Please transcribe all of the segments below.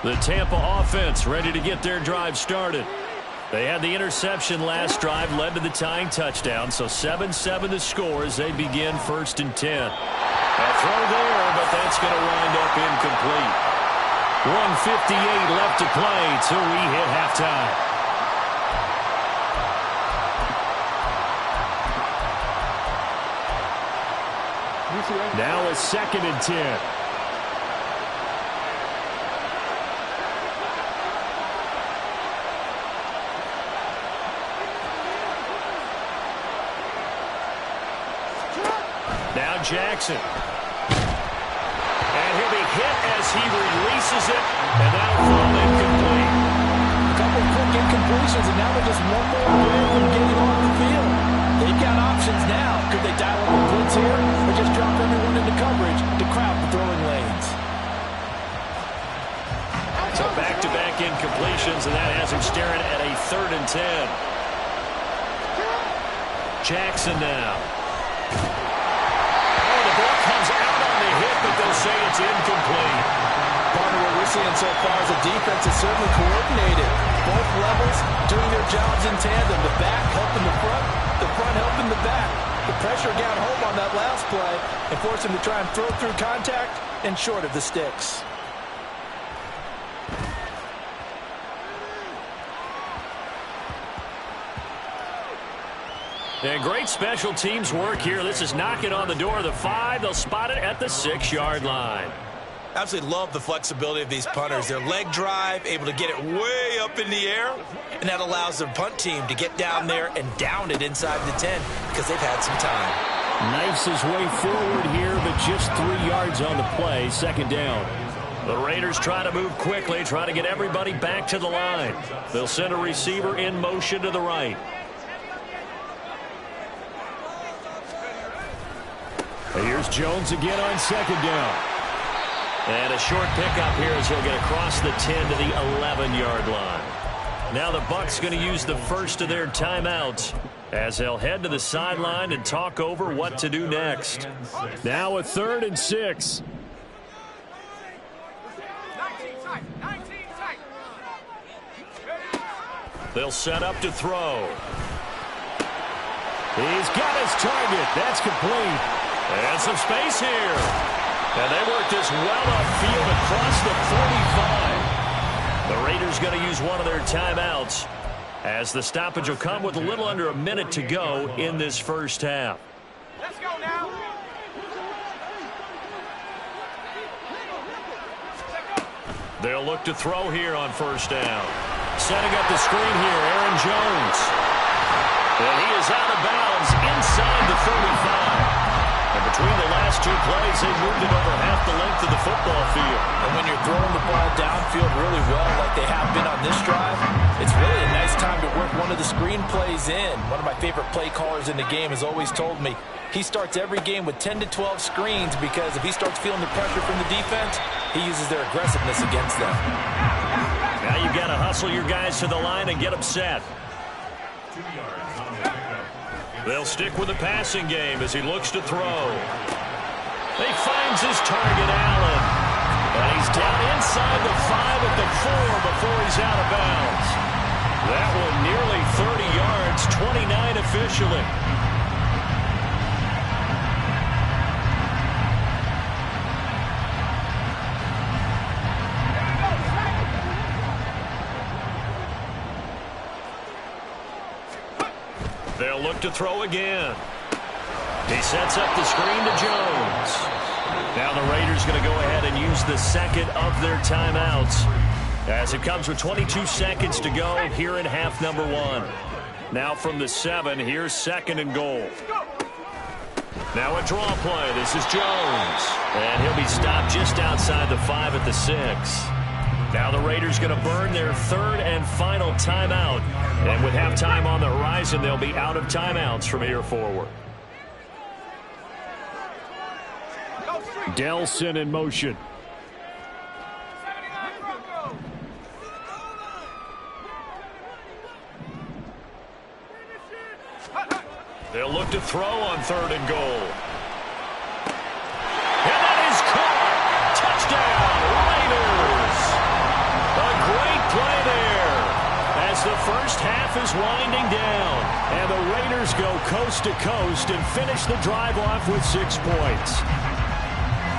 The Tampa offense ready to get their drive started. They had the interception last drive, led to the tying touchdown, so 7-7 the score as they begin 1st and 10. A throw there, but that's going to wind up incomplete. 1:58 left to play till we hit halftime. Now a 2nd and 10. Now Jackson. And he'll be hit as he releases it, and that'll fall incomplete. A couple of quick incompletions, and now they're just one more away from getting off the field. They've got options now. Could they dial up a blitz here, or just drop everyone into coverage to crowd the throwing lanes? So back-to-back incompletions, and that has him staring at a 3rd and 10. Jackson now. But they'll say it's incomplete. Part of what we're seeing so far is the defense is certainly coordinated. Both levels doing their jobs in tandem. The back helping the front helping the back. The pressure got home on that last play and forced him to try and throw through contact and short of the sticks. And great special teams work here. This is knocking on the door of the 5. They'll spot it at the 6-yard line. Absolutely love the flexibility of these punters. Their leg drive, able to get it way up in the air, and that allows their punt team to get down there and down it inside the 10 because they've had some time. Knifes his way forward here, but just 3 yards on the play. 2nd down. The Raiders try to move quickly, try to get everybody back to the line. They'll send a receiver in motion to the right. Here's Jones again on 2nd down. And a short pickup here as he'll get across the 10 to the 11-yard line. Now the Bucs going to use the first of their timeouts as they'll head to the sideline and talk over what to do next. Now a 3rd and 6. They'll set up to throw. He's got his target. That's complete. And some space here. And they work this well upfield across the 45. The Raiders going to use one of their timeouts as the stoppage will come with a little under a minute to go in this first half. Let's go now. They'll look to throw here on 1st down. Setting up the screen here, Aaron Jones. And he is out of bounds inside the 35. And between the last 2 plays, they moved it over half the length of the football field. And when you're throwing the ball downfield really well like they have been on this drive, it's really a nice time to work one of the screen plays in. One of my favorite play callers in the game has always told me he starts every game with 10 to 12 screens because if he starts feeling the pressure from the defense, he uses their aggressiveness against them. Now you've got to hustle your guys to the line and get them set. They'll stick with the passing game as he looks to throw. He finds his target, Allen. And he's down inside the 5 at the 4 before he's out of bounds. That one nearly 30 yards, 29 officially. They'll look to throw again. He sets up the screen to Jones. Now the Raiders going to go ahead and use the 2nd of their timeouts as it comes with 22 seconds to go here in half number 1. Now from the 7, here's 2nd and goal. Now a draw play. This is Jones. And he'll be stopped just outside the 5 at the 6. Now the Raiders going to burn their 3rd and final timeout. And with halftime on the horizon, they'll be out of timeouts from here forward. Delson in motion. They'll look to throw on 3rd and goal. And that is caught. Touchdown, Raiders. half is winding down, and the Raiders go coast to coast and finish the drive off with 6 points.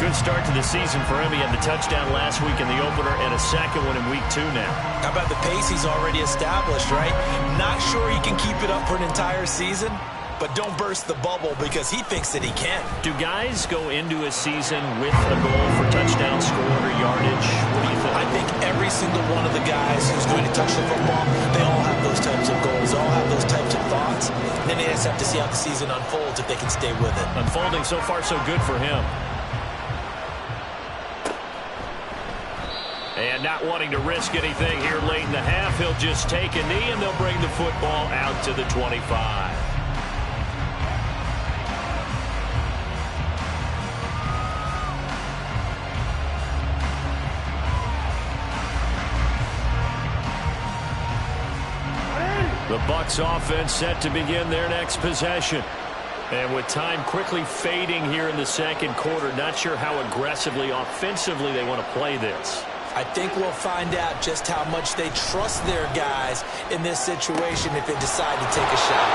Good start to the season for him. He had the touchdown last week in the opener and a second one in week 2 now. How about the pace he's already established, right? Not sure he can keep it up for an entire season, but don't burst the bubble because he thinks that he can. Do guys go into a season with a goal for touchdown scored or yardage? What do you think? I think every single one of the guys who's going to touch the football, they all have those types of goals. They all have those types of thoughts. And then they just have to see how the season unfolds if they can stay with it. Unfolding so far so good for him. And not wanting to risk anything here late in the half, he'll just take a knee and they'll bring the football out to the 25. The Bucs offense set to begin their next possession. And with time quickly fading here in the second quarter, not sure how aggressively, offensively they want to play this. I think we'll find out just how much they trust their guys in this situation if they decide to take a shot.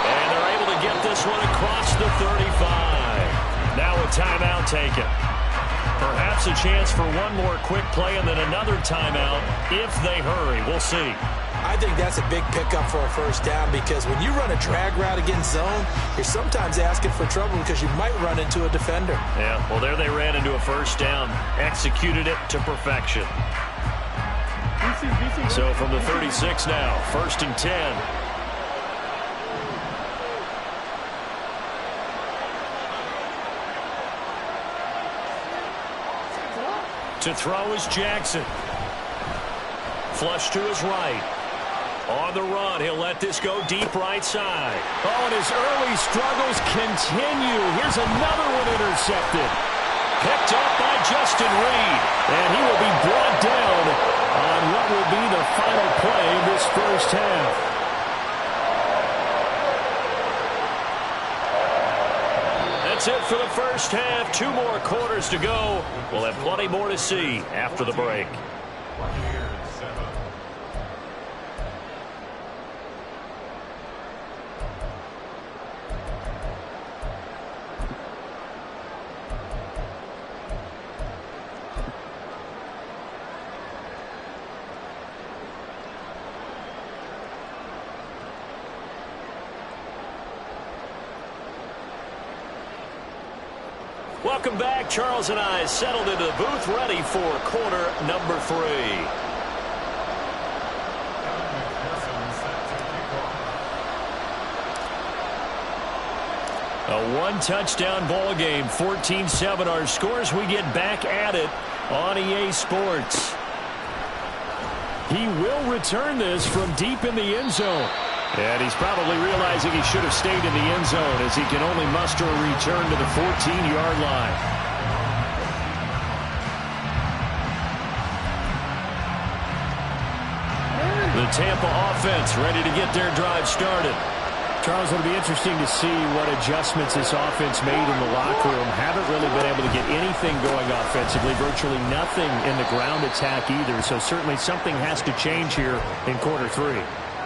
And they're able to get this one across the 35. Now a timeout taken. Perhaps a chance for one more quick play and then another timeout if they hurry. We'll see. I think that's a big pickup for a first down because when you run a drag route against zone, you're sometimes asking for trouble because you might run into a defender. Yeah, well, there they ran into a first down, executed it to perfection. So from the 36 now, 1st and 10. To throw is Jackson. Flush to his right. On the run, he'll let this go deep right side. Oh, and his early struggles continue. Here's another one intercepted. Picked up by Justin Reed. And he will be brought down on what will be the final play of this first half. That's it for the first half. 2 more quarters to go. We'll have plenty more to see after the break. Welcome back. Charles and I settled into the booth ready for quarter number 3. A 1-touchdown ball game, 14-7 our scores. We get back at it on EA Sports. He will return this from deep in the end zone. And he's probably realizing he should have stayed in the end zone as he can only muster a return to the 14-yard line. The Tampa offense ready to get their drive started. Charles, it'll be interesting to see what adjustments this offense made in the locker room. Haven't really been able to get anything going offensively, virtually nothing in the ground attack either. So certainly something has to change here in quarter 3.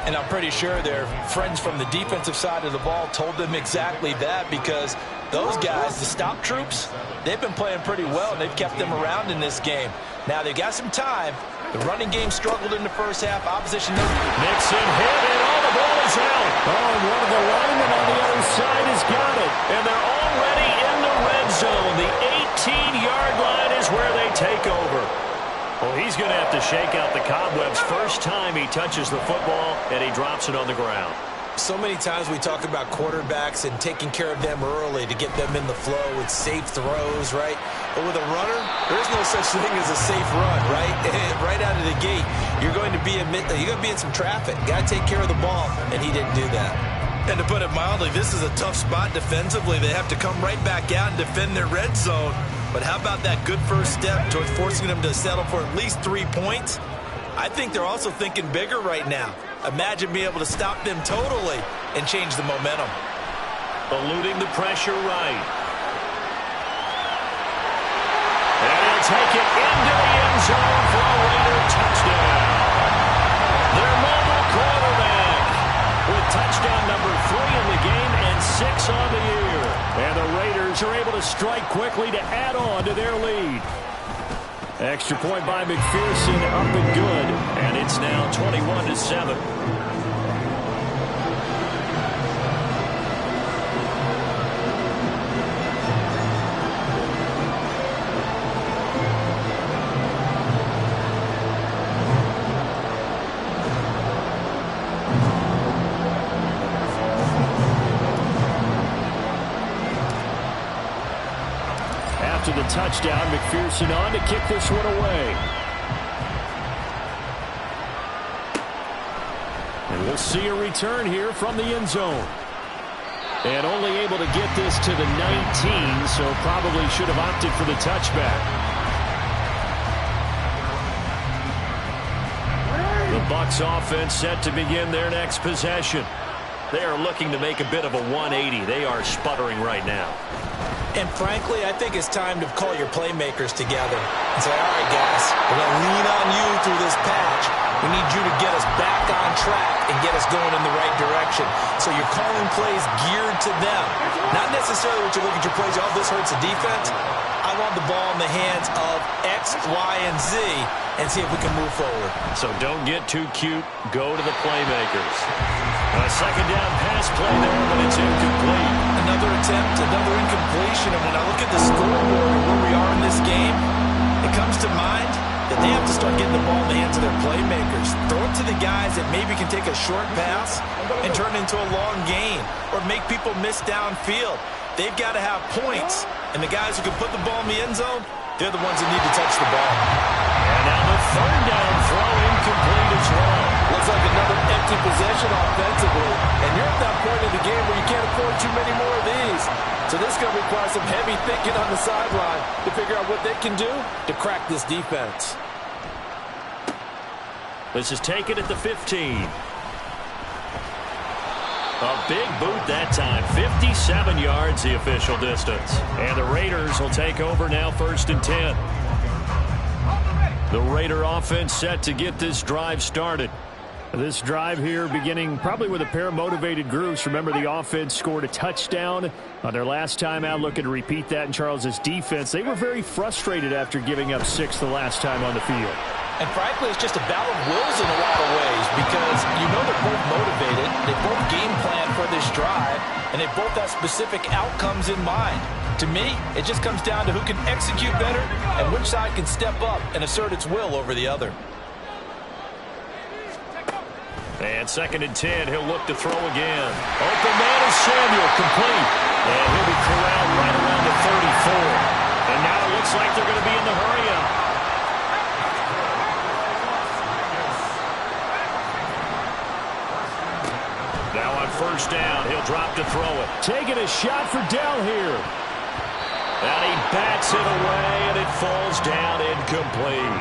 And I'm pretty sure their friends from the defensive side of the ball told them exactly that because those guys, the stop troops, they've been playing pretty well, and they've kept them around in this game. Now, they've got some time. The running game struggled in the first half. Opposition. Mixon hit, and all the ball is out. Oh, and one of the linemen on the other side has got it. And they're already in the red zone. The 18-yard line is where they take over. Well, he's going to have to shake out the cobwebs first time he touches the football, and he drops it on the ground. So many times we talk about quarterbacks and taking care of them early to get them in the flow with safe throws, right? But with a runner, there's no such thing as a safe run, right? Right out of the gate, you're going to be in some traffic. Got to take care of the ball, and he didn't do that. And to put it mildly, this is a tough spot defensively. They have to come right back out and defend their red zone. But how about that good first step towards forcing them to settle for at least 3 points? I think they're also thinking bigger right now. Imagine being able to stop them totally and change the momentum. Eluding the pressure right. And he'll take it into the end zone for a Raider touchdown. Their mobile quarterback touchdown number 3 in the game and 6 on the year. And the Raiders are able to strike quickly to add on to their lead. Extra point by McPherson, up and good. And it's now 21-7. After the touchdown, McPherson on to kick this one away. And we'll see a return here from the end zone. And only able to get this to the 19, so probably should have opted for the touchback. The Bucs offense set to begin their next possession. They are looking to make a bit of a 180. They are sputtering right now. And frankly, I think it's time to call your playmakers together and say, all right, guys, we're going to lean on you through this patch. We need you to get us back on track and get us going in the right direction. So you're calling plays geared to them. Not necessarily what you look at your plays, oh, this hurts the defense. I want the ball in the hands of X, Y, and Z and see if we can move forward. So don't get too cute. Go to the playmakers. A second down pass play there, but it's incomplete. Another attempt, another incompletion. And when I look at the scoreboard and where we are in this game, it comes to mind that they have to start getting the ball in the hands of their playmakers. Throw it to the guys that maybe can take a short pass and turn it into a long gain or make people miss downfield. They've got to have points, and the guys who can put the ball in the end zone, they're the ones that need to touch the ball. And now the third down throw incomplete as well. Looks like another empty possession offensively. And you're at that point in the game where you can't afford too many more of these. So this is going to require some heavy thinking on the sideline to figure out what they can do to crack this defense. This is taken at the 15. A big boot that time. 57 yards the official distance. And the Raiders will take over now, 1st and 10. The Raider offense set to get this drive started. This drive here beginning probably with a pair of motivated groups. Remember, the offense scored a touchdown on their last time out. Looking to repeat that in Charles's defense. They were very frustrated after giving up 6 the last time on the field. And frankly, it's just a battle of wills in a lot of ways because you know they're both motivated. They both game plan for this drive, and they both have specific outcomes in mind. To me, it just comes down to who can execute better and which side can step up and assert its will over the other. And 2nd and 10, he'll look to throw again. Open man is Samuel, complete. And he'll be corralled right around the 34. And now it looks like they're going to be in the hurry-up. Now on 1st down, he'll drop to throw it. Taking a shot for Dell here. And he bats it away, and it falls down incomplete.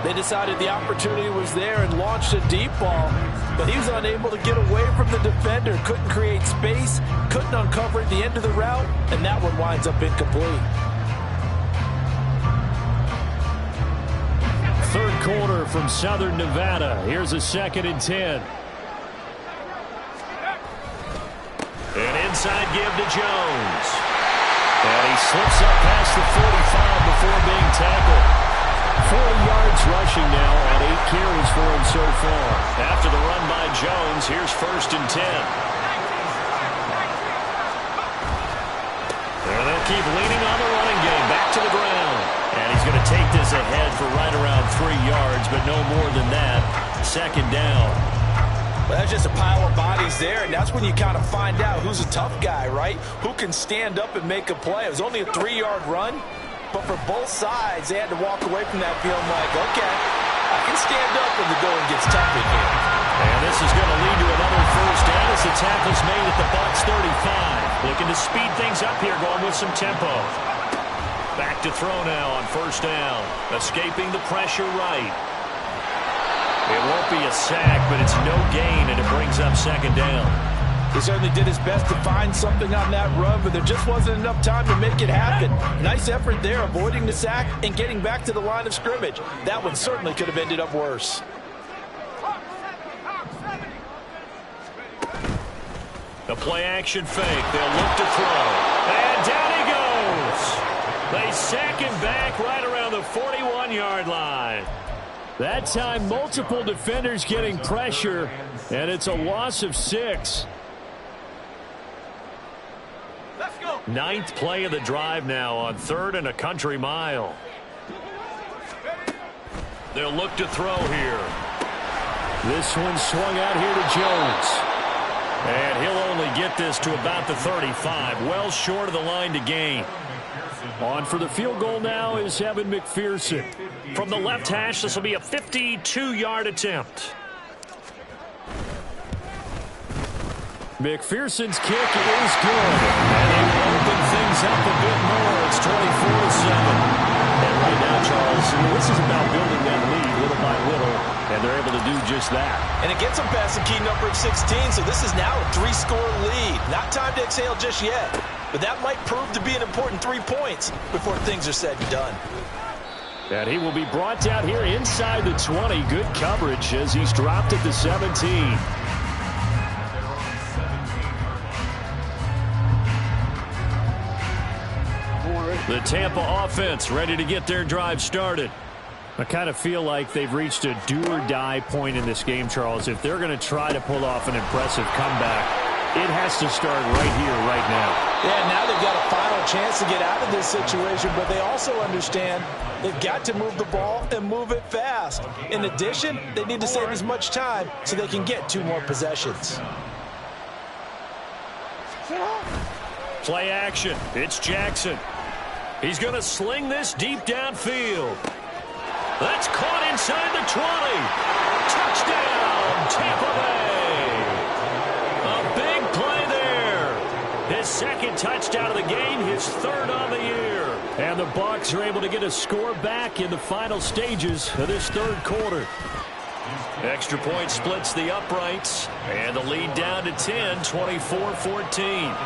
They decided the opportunity was there and launched a deep ball, but he was unable to get away from the defender. Couldn't create space, couldn't uncover at the end of the route, and that one winds up incomplete. 3rd quarter from Southern Nevada. Here's a 2nd and 10. An inside give to Jones. And he slips up past the 45 before being tackled. 40 yards rushing now on 8 carries for him so far. After the run by Jones, here's 1st and 10. And they'll keep leaning on the running game. Back to the ground. And he's going to take this ahead for right around 3 yards, but no more than that. 2nd down. Well, that's just a pile of bodies there, and that's when you kind of find out who's a tough guy, right? Who can stand up and make a play. It was only a 3-yard run, but for both sides, they had to walk away from that feeling like, okay, I can stand up when the going gets tough in here. And this is going to lead to another 1st down as the tackle's made at the Bucs 35. Looking to speed things up here, going with some tempo. Back to throw now on 1st down. Escaping the pressure right. It won't be a sack, but it's no gain, and it brings up 2nd down. He certainly did his best to find something on that run, but there just wasn't enough time to make it happen. Nice effort there, avoiding the sack and getting back to the line of scrimmage. That one certainly could have ended up worse. The play-action fake. They'll look to throw. And down he goes. They sack him back right around the 41-yard line. That time, multiple defenders getting pressure, and it's a loss of 6. Let's go. 9th play of the drive now on 3rd and a country mile. They'll look to throw here. This one swung out here to Jones. And he'll only get this to about the 35, well short of the line to gain. On for the field goal now is Evan McPherson. From the left hash, this will be a 52-yard attempt. McPherson's kick is good. And they will open things up a bit more. It's 24-7. And right now, Charles, this is about building that lead little by little, and they're able to do just that. And it gets them past the key number of 16, so this is now a 3-score lead. Not time to exhale just yet, but that might prove to be an important 3 points before things are said and done. And he will be brought down here inside the 20. Good coverage as he's dropped at the 17. The Tampa offense ready to get their drive started. I kind of feel like they've reached a do-or-die point in this game, Charles. If they're going to try to pull off an impressive comeback, it has to start right here, right now. Yeah, now they've got a final chance to get out of this situation, but they also understand they've got to move the ball and move it fast. In addition, they need to save as much time so they can get 2 more possessions. Play action. It's Jackson. He's going to sling this deep downfield. That's caught inside the 20. Touchdown, Tampa Bay. A big play there. His 2nd touchdown of the game, his 3rd on the year. And the Bucs are able to get a score back in the final stages of this 3rd quarter. Extra point splits the uprights, and the lead down to 10, 24-14.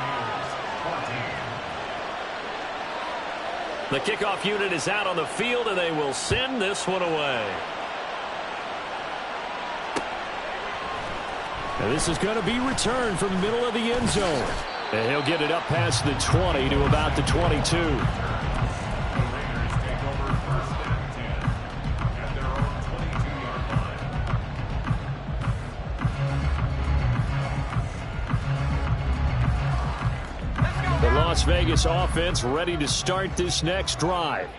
The kickoff unit is out on the field, and they will send this one away. And this is going to be returned from the middle of the end zone. And he'll get it up past the 20 to about the 22. Las Vegas offense ready to start this next drive.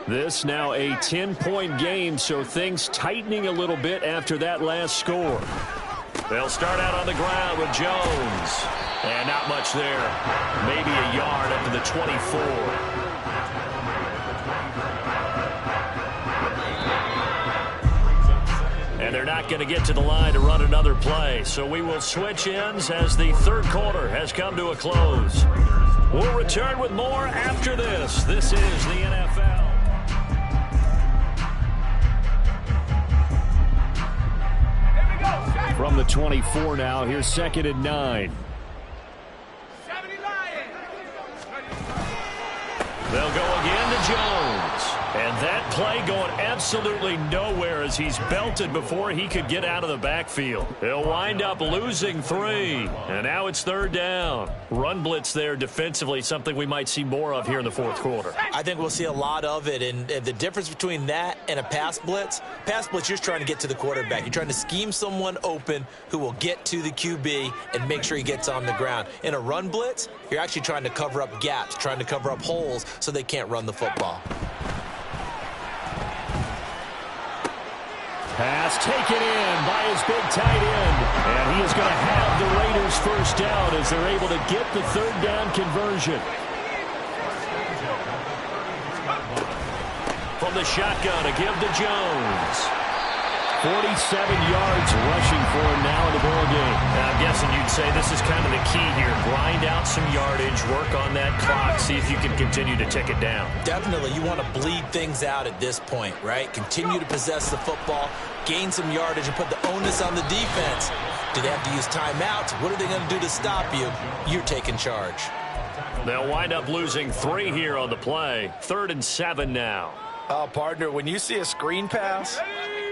This now a 10-point game, so things tightening a little bit after that last score. They'll start out on the ground with Jones. And not much there. Maybe a yard up to the 24. And they're not going to get to the line to run another play. So we will switch ends as the 3rd quarter has come to a close. We'll return with more after this. This is the NFL. From the 24 now, here's 2nd and 9. They'll go again to Jones. And that play going absolutely nowhere as he's belted before he could get out of the backfield. He'll wind up losing 3. And now it's 3rd down. Run blitz there defensively, something we might see more of here in the 4th quarter. I think we'll see a lot of it. And the difference between that and a pass blitz, you're just trying to get to the quarterback. You're trying to scheme someone open who will get to the QB and make sure he gets on the ground. In a run blitz, you're actually trying to cover up gaps, trying to cover up holes so they can't run the football. Pass taken in by his big tight end. And he is going to have the Raiders first down as they're able to get the 3rd down conversion. From the shotgun, a give to Jones. 47 yards rushing for him now in the ball game. Now, I'm guessing you'd say this is kind of the key here. Grind out some yardage, work on that clock, see if you can continue to tick it down. Definitely. You want to bleed things out at this point, right? Continue to possess the football, gain some yardage, and put the onus on the defense. Do they have to use timeouts? What are they going to do to stop you? You're taking charge. They'll wind up losing 3 here on the play. 3rd and 7 now. Partner, when you see a screen pass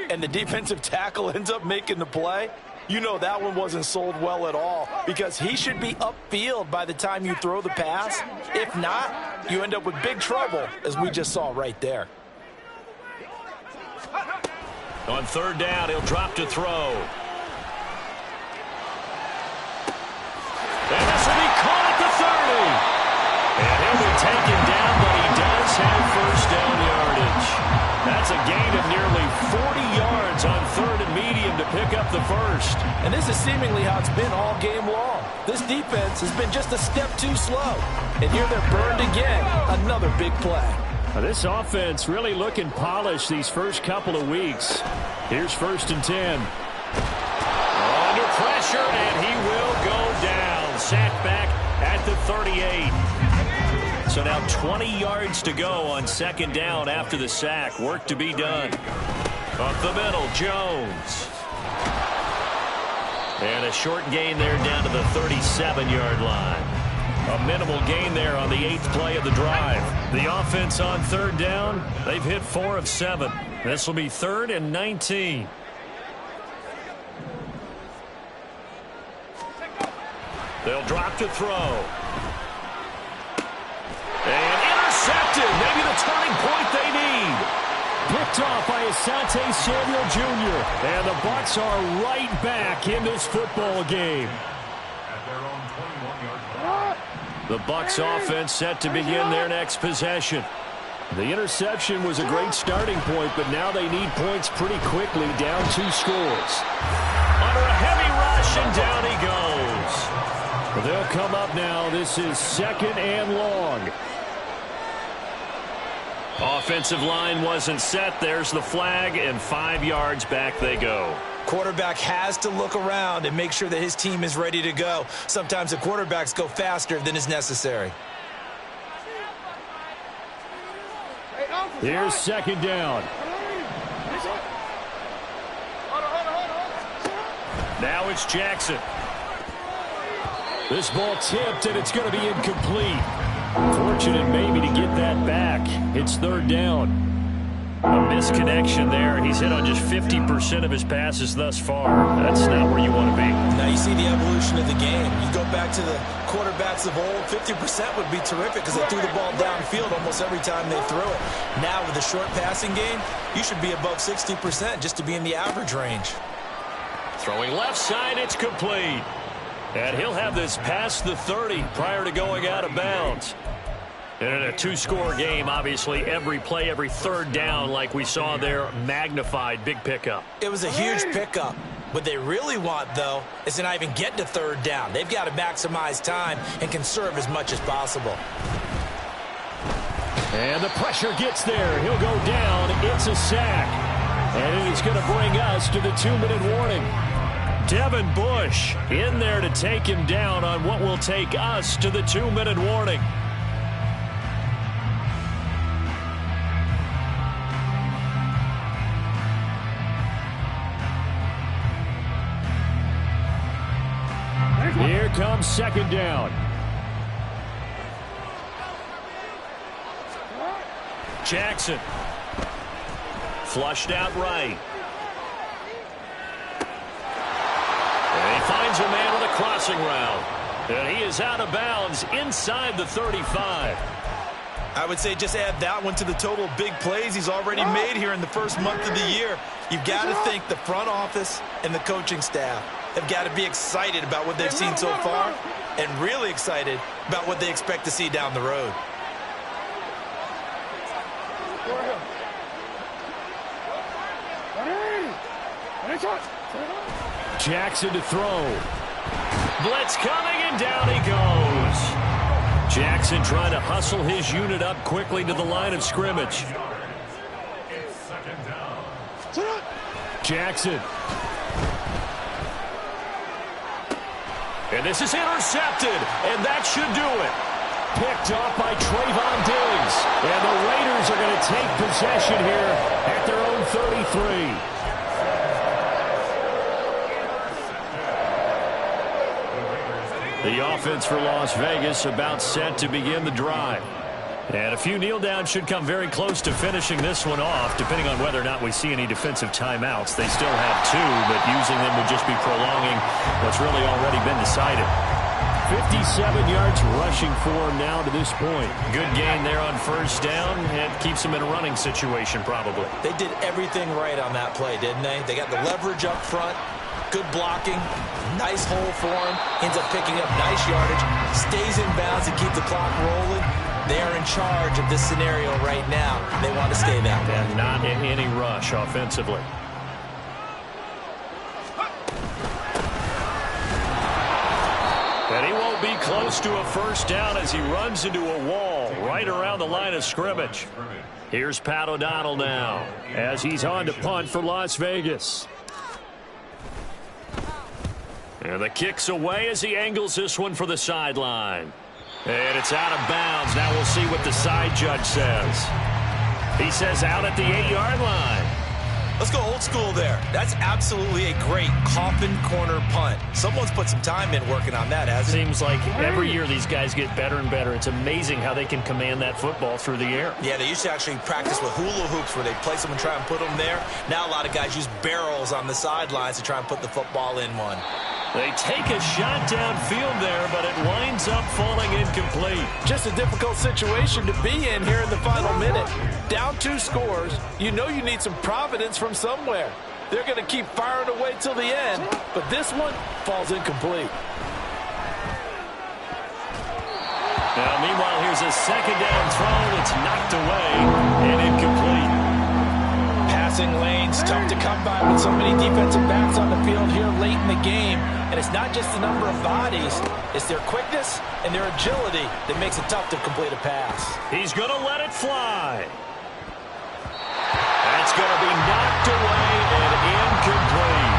and the defensive tackle ends up making the play, you know that one wasn't sold well at all because he should be upfield by the time you throw the pass. If not, you end up with big trouble, as we just saw right there. On third down, he'll drop to throw. And this will be caught at the 30. And he'll be taken down, but he does have first down yardage. That's a gain of nearly 40 yards on third and medium to pick up the first. And this is seemingly how it's been all game long. This defense has been just a step too slow. And here they're burned again. Another big play. Now, this offense really looking polished these first couple of weeks. Here's first and 10. Under pressure, and he will go down. Sacked back at the 38. So now 20 yards to go on second down after the sack. Work to be done. Up the middle, Jones. And a short gain there down to the 37-yard line. A minimal gain there on the 8th play of the drive. The offense on third down, they've hit 4 of 7. This will be 3rd and 19. They'll drop to throw. And intercepted. Maybe the turning point they need. Picked off by Asante Samuel Jr. And the Bucs are right back in this football game. The Bucs offense set to begin their next possession. The interception was a great starting point, but now they need points pretty quickly, down 2 scores. Under a heavy rush, and down he goes. They'll come up now. This is 2nd and long. Offensive line wasn't set. There's the flag, and 5 yards back they go. Quarterback has to look around and make sure that his team is ready to go. Sometimes the quarterbacks go faster than is necessary. Here's 2nd down. Now it's Jackson. This ball tipped, and it's going to be incomplete. Fortunate maybe to get that back. It's 3rd down. A misconnection there. He's hit on just 50% of his passes thus far. That's not where you want to be. Now you see the evolution of the game. You go back to the quarterbacks of old, 50% would be terrific because they threw the ball downfield almost every time they threw it. Now with the short passing game, you should be above 60% just to be in the average range. Throwing left side, it's complete. And he'll have this past the 30 prior to going out of bounds. And in a 2-score game, obviously, every play, every 3rd down, like we saw there, magnified, big pickup. It was a huge pickup. What they really want, though, is to not even get to 3rd down. They've got to maximize time and conserve as much as possible. And the pressure gets there. He'll go down. It's a sack. And it is going to bring us to the 2-minute warning. Devin Bush in there to take him down on what will take us to the 2-minute warning. Here comes 2nd down. Jackson. Flushed out right. And he finds a man on the crossing route. And he is out of bounds inside the 35. I would say just add that one to the total big plays he's already made here in the first month of the year. You've got to think the front office and the coaching staff have got to be excited about what they've seen so far and really excited about what they expect to see down the road. Jackson to throw. Blitz coming, and down he goes. Jackson trying to hustle his unit up quickly to the line of scrimmage. Jackson. And this is intercepted, and that should do it. Picked off by Trayvon Diggs. And the Raiders are going to take possession here at their own 33. The offense for Las Vegas about set to begin the drive. And a few kneel downs should come very close to finishing this one off, depending on whether or not we see any defensive timeouts. They still have 2, but using them would just be prolonging what's really already been decided. 57 yards rushing for him now to this point. Good gain there on first down. It keeps him in a running situation probably. They did everything right on that play, didn't they? They got the leverage up front, good blocking, nice hole for him, ends up picking up nice yardage, stays in bounds to keep the clock rolling. They are in charge of this scenario right now. They want to stay that way. And not in any rush offensively. And he won't be close to a first down as he runs into a wall right around the line of scrimmage. Here's Pat O'Donnell now as he's on to punt for Las Vegas. And the kick's away as he angles this one for the sideline. And it's out of bounds. Now we'll see what the side judge says. He says out at the 8-yard line. Let's go old school there. That's absolutely a great coffin corner punt. Someone's put some time in working on that, hasn't it? Seems like every year these guys get better and better. It's amazing how they can command that football through the air. Yeah, they used to actually practice with hula hoops where they place them and try and put them there. Now a lot of guys use barrels on the sidelines to try and put the football in one. They take a shot downfield there, but it winds up falling incomplete. Just a difficult situation to be in here in the final minute. Down 2 scores, you know you need some providence from somewhere. They're going to keep firing away till the end, but this one falls incomplete. Now, meanwhile, here's a second down throw. It's knocked away and incomplete. Passing lanes, tough to come by with so many defensive backs on the field here late in the game. And it's not just the number of bodies, it's their quickness and their agility that makes it tough to complete a pass. He's going to let it fly. That's going to be knocked away and incomplete.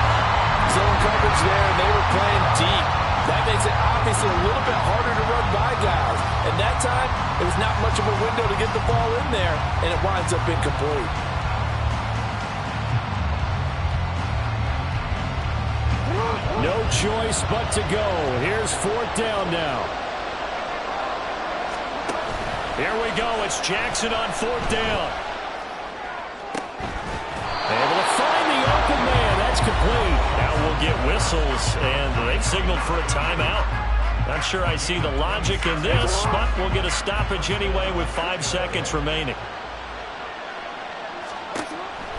Zone coverage there, and they were playing deep. That makes it obviously a little bit harder to run by guys. And that time, it was not much of a window to get the ball in there, and it winds up incomplete. No choice but to go. Here's 4th down now. Here we go. It's Jackson on 4th down. Able to find the open man. That's complete. Now we'll get whistles, and they've signaled for a timeout. Not sure I see the logic in this, but we'll get a stoppage anyway with 5 seconds remaining.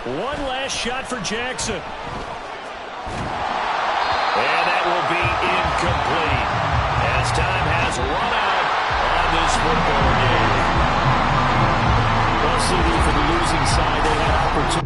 One last shot for Jackson. And that will be incomplete as time has run out on this football game. Well, CD, for the losing side, they had opportunity.